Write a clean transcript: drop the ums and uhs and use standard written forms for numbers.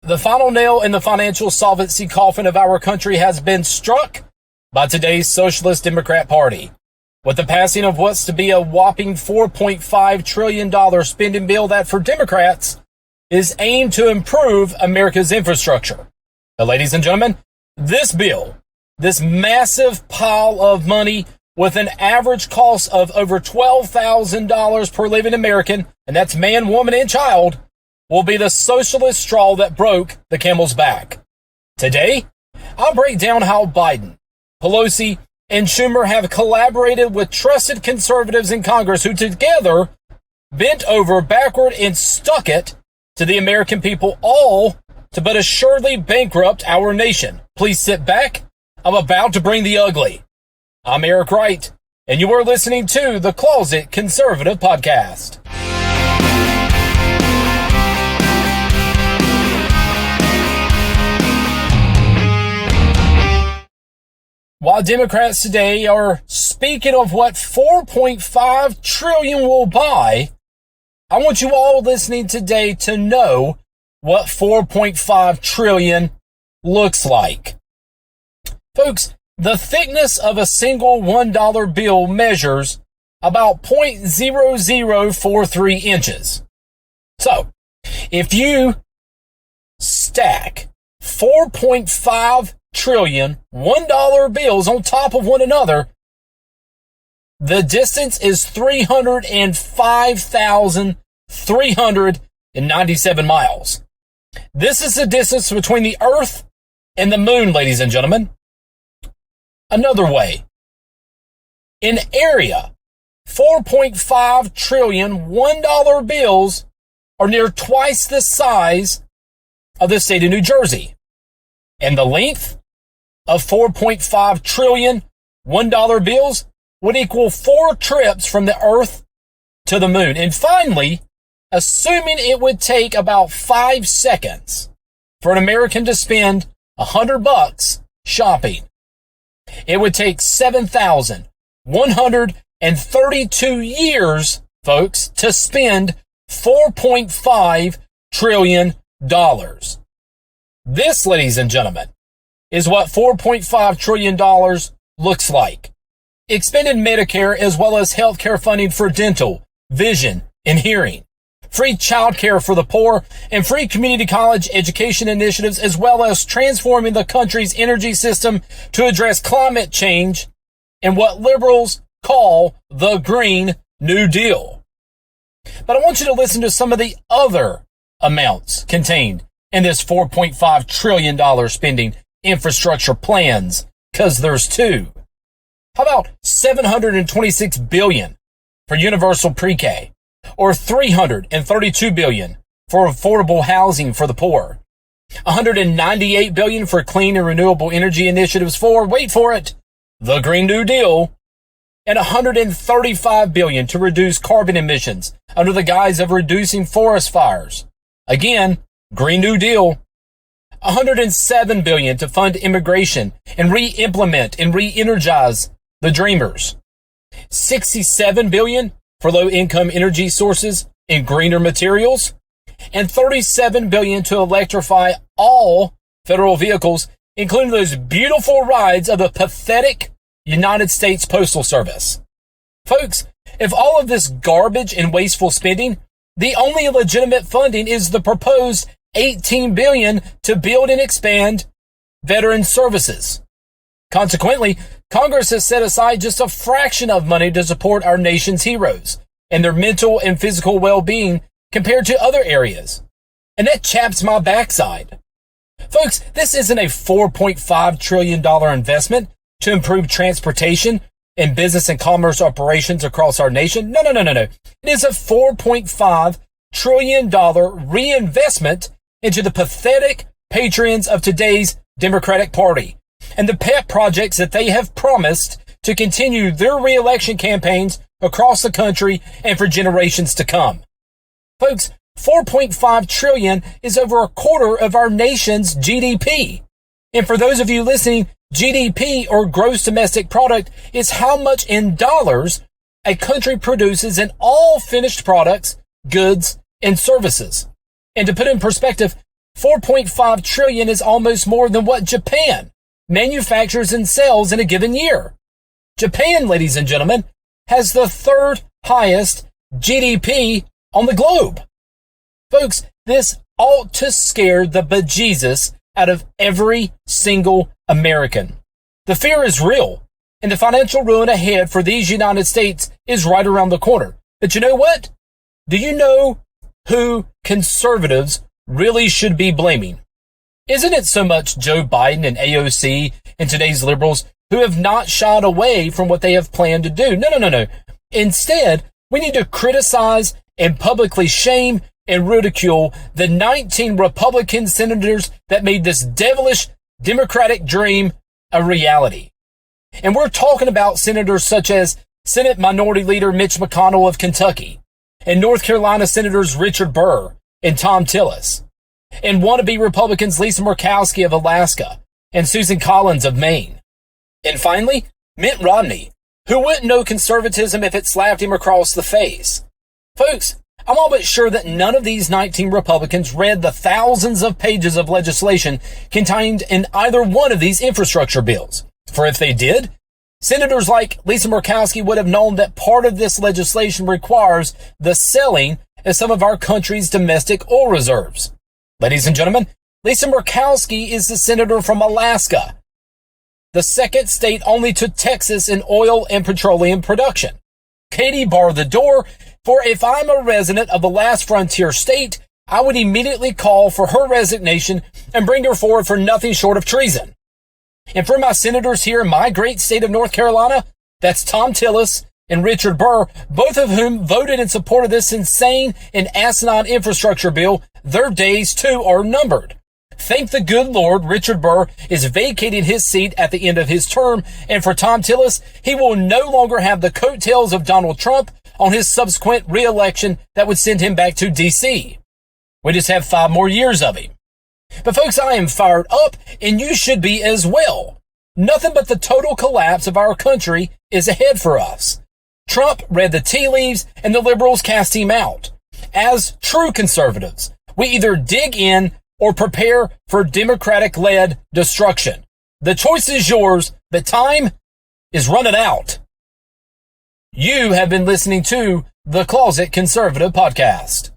The final nail in the financial solvency coffin of our country has been struck by today's Socialist Democrat Party, with the passing of what's to be a whopping $4.5 trillion spending bill that, for Democrats, is aimed to improve America's infrastructure. Now, ladies and gentlemen, this bill, this massive pile of money with an average cost of over $12,000 per living American, and that's man, woman, and child, will be the socialist straw that broke the camel's back. Today, I'll break down how Biden, Pelosi, and Schumer have collaborated with trusted conservatives in Congress who together bent over backward and stuck it to the American people, all to but assuredly bankrupt our nation. Please sit back. I'm about to bring the ugly. I'm Eric Wright, and you are listening to the Closet Conservative Podcast. While Democrats today are speaking of what $4.5 trillion will buy, I want you all listening today to know what $4.5 trillion looks like. Folks, the thickness of a single $1 bill measures about 0.0043 inches. So, if you stack 4.5 trillion $1 bills on top of one another, the distance is 305,397 miles. This is the distance between the Earth and the Moon, ladies and gentlemen. Another way, in area, 4.5 trillion $1 bills are near twice the size of the state of New Jersey. And the length of 4.5 trillion $1 bills would equal 4 trips from the Earth to the Moon. And finally, assuming it would take about 5 seconds for an American to spend $100 shopping, it would take 7,132 years, folks, to spend $4.5 trillion. This, ladies and gentlemen, is what $4.5 trillion looks like. Expanded Medicare, as well as healthcare funding for dental, vision, and hearing, free childcare for the poor, and free community college education initiatives, as well as transforming the country's energy system to address climate change and what liberals call the Green New Deal. But I want you to listen to some of the other amounts contained in this $4.5 trillion spending infrastructure plans, because there's two. How about $726 billion for universal pre-K, or $332 billion for affordable housing for the poor, $198 billion for clean and renewable energy initiatives for, wait for it, the Green New Deal, and $135 billion to reduce carbon emissions under the guise of reducing forest fires. Again, Green New Deal. $107 billion to fund immigration and re-implement and re-energize the Dreamers. $67 billion for low-income energy sources and greener materials, and $37 billion to electrify all federal vehicles, including those beautiful rides of the pathetic United States Postal Service. Folks, if all of this garbage and wasteful spending, the only legitimate funding is the proposed $18 billion to build and expand veteran services. Consequently, Congress has set aside just a fraction of money to support our nation's heroes and their mental and physical well-being compared to other areas. And that chaps my backside. Folks, this isn't a $4.5 trillion investment to improve transportation and business and commerce operations across our nation. No. It is a $4.5 trillion reinvestment into the pathetic patrons of today's Democratic Party and the pet projects that they have promised to continue their re-election campaigns across the country and for generations to come. Folks, $4.5 trillion is over a quarter of our nation's GDP. And for those of you listening, GDP, or gross domestic product, is how much in dollars a country produces in all finished products, goods, and services. And to put in perspective, $4.5 trillion is almost more than what Japan manufactures and sells in a given year. Japan, ladies and gentlemen, has the third highest GDP on the globe. Folks, this ought to scare the bejesus out of every single American. The fear is real, and the financial ruin ahead for these United States is right around the corner. But you know what? Do you know who conservatives really should be blaming? Isn't it so much Joe Biden and AOC and today's liberals who have not shied away from what they have planned to do? No. Instead, we need to criticize and publicly shame and ridicule the 19 Republican senators that made this devilish Democratic dream a reality. And we're talking about senators such as Senate Minority Leader Mitch McConnell of Kentucky, and North Carolina Senators Richard Burr and Tom Tillis, and wannabe Republicans Lisa Murkowski of Alaska and Susan Collins of Maine. And finally, Mitt Romney, who wouldn't know conservatism if it slapped him across the face. Folks, I'm all but sure that none of these 19 Republicans read the thousands of pages of legislation contained in either one of these infrastructure bills. For if they did, senators like Lisa Murkowski would have known that part of this legislation requires the selling of some of our country's domestic oil reserves. Ladies and gentlemen, Lisa Murkowski is the senator from Alaska, the second state only to Texas in oil and petroleum production. Katie barred the door, for if I'm a resident of the last frontier state, I would immediately call for her resignation and bring her forward for nothing short of treason. And for my senators here in my great state of North Carolina, that's Tom Tillis and Richard Burr, both of whom voted in support of this insane and asinine infrastructure bill, their days too are numbered. Thank the good Lord, Richard Burr is vacating his seat at the end of his term, and for Tom Tillis, he will no longer have the coattails of Donald Trump on his subsequent re-election that would send him back to D.C. We just have 5 more years of him. But folks, I am fired up, and you should be as well. Nothing but the total collapse of our country is ahead for us. Trump read the tea leaves, and the liberals cast him out. As true conservatives, we either dig in or prepare for Democratic-led destruction. The choice is yours, but time is running out. You have been listening to the Closet Conservative Podcast.